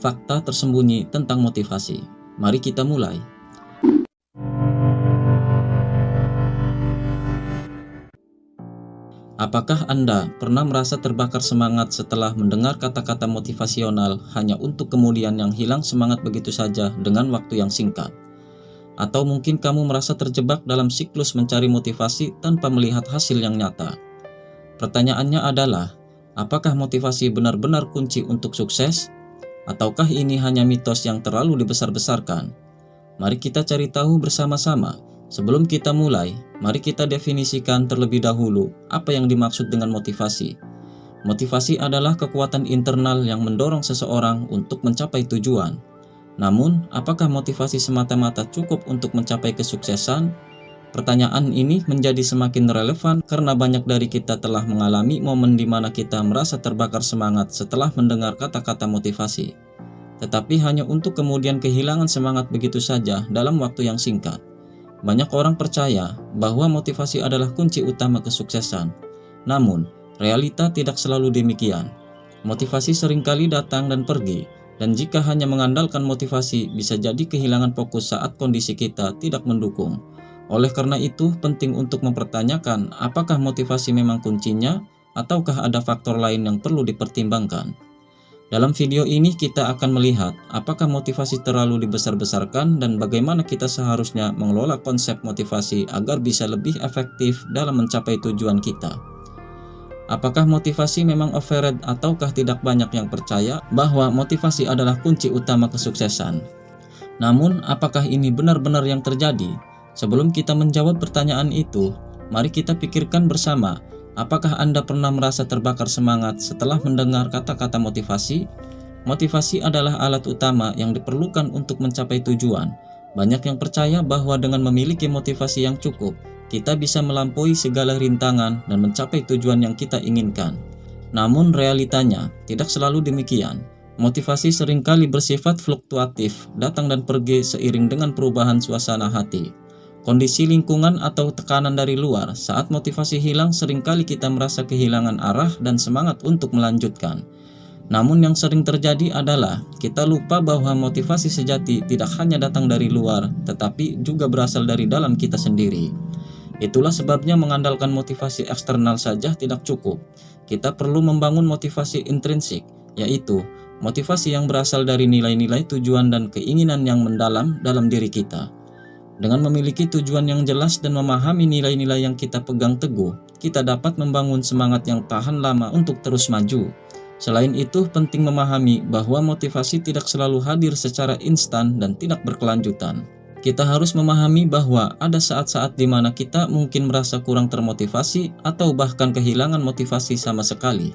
fakta tersembunyi tentang motivasi. Mari kita mulai. Apakah Anda pernah merasa terbakar semangat setelah mendengar kata-kata motivasional hanya untuk kemudian yang hilang semangat begitu saja dengan waktu yang singkat? Atau mungkin kamu merasa terjebak dalam siklus mencari motivasi tanpa melihat hasil yang nyata? Pertanyaannya adalah, apakah motivasi benar-benar kunci untuk sukses? Ataukah ini hanya mitos yang terlalu dibesar-besarkan? Mari kita cari tahu bersama-sama. Sebelum kita mulai, mari kita definisikan terlebih dahulu apa yang dimaksud dengan motivasi. Motivasi adalah kekuatan internal yang mendorong seseorang untuk mencapai tujuan. Namun, apakah motivasi semata-mata cukup untuk mencapai kesuksesan? Pertanyaan ini menjadi semakin relevan karena banyak dari kita telah mengalami momen di mana kita merasa terbakar semangat setelah mendengar kata-kata motivasi, tetapi hanya untuk kemudian kehilangan semangat begitu saja dalam waktu yang singkat. Banyak orang percaya bahwa motivasi adalah kunci utama kesuksesan. Namun, realita tidak selalu demikian. Motivasi seringkali datang dan pergi, dan jika hanya mengandalkan motivasi bisa jadi kehilangan fokus saat kondisi kita tidak mendukung. Oleh karena itu, penting untuk mempertanyakan apakah motivasi memang kuncinya, ataukah ada faktor lain yang perlu dipertimbangkan. Dalam video ini kita akan melihat apakah motivasi terlalu dibesar-besarkan dan bagaimana kita seharusnya mengelola konsep motivasi agar bisa lebih efektif dalam mencapai tujuan kita. Apakah motivasi memang overrated ataukah tidak banyak yang percaya bahwa motivasi adalah kunci utama kesuksesan? Namun, apakah ini benar-benar yang terjadi? Sebelum kita menjawab pertanyaan itu, mari kita pikirkan bersama. Apakah Anda pernah merasa terbakar semangat setelah mendengar kata-kata motivasi? Motivasi adalah alat utama yang diperlukan untuk mencapai tujuan. Banyak yang percaya bahwa dengan memiliki motivasi yang cukup, kita bisa melampaui segala rintangan dan mencapai tujuan yang kita inginkan. Namun realitanya tidak selalu demikian. Motivasi seringkali bersifat fluktuatif, datang dan pergi seiring dengan perubahan suasana hati, kondisi lingkungan atau tekanan dari luar. Saat motivasi hilang, seringkali kita merasa kehilangan arah dan semangat untuk melanjutkan. Namun yang sering terjadi adalah kita lupa bahwa motivasi sejati tidak hanya datang dari luar, tetapi juga berasal dari dalam kita sendiri. Itulah sebabnya mengandalkan motivasi eksternal saja tidak cukup. Kita perlu membangun motivasi intrinsik, yaitu motivasi yang berasal dari nilai-nilai tujuan dan keinginan yang mendalam dalam diri kita. Dengan memiliki tujuan yang jelas dan memahami nilai-nilai yang kita pegang teguh, kita dapat membangun semangat yang tahan lama untuk terus maju. Selain itu, penting memahami bahwa motivasi tidak selalu hadir secara instan dan tidak berkelanjutan. Kita harus memahami bahwa ada saat-saat di mana kita mungkin merasa kurang termotivasi atau bahkan kehilangan motivasi sama sekali.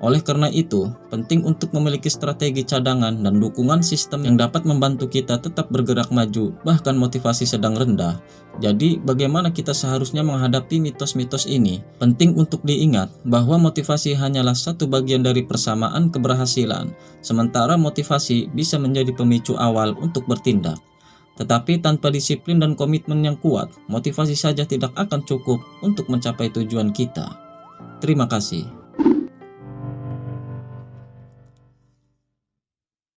Oleh karena itu, penting untuk memiliki strategi cadangan dan dukungan sistem yang dapat membantu kita tetap bergerak maju bahkan motivasi sedang rendah. Jadi, bagaimana kita seharusnya menghadapi mitos-mitos ini? Penting untuk diingat bahwa motivasi hanyalah satu bagian dari persamaan keberhasilan, sementara motivasi bisa menjadi pemicu awal untuk bertindak. Tetapi tanpa disiplin dan komitmen yang kuat, motivasi saja tidak akan cukup untuk mencapai tujuan kita. Terima kasih.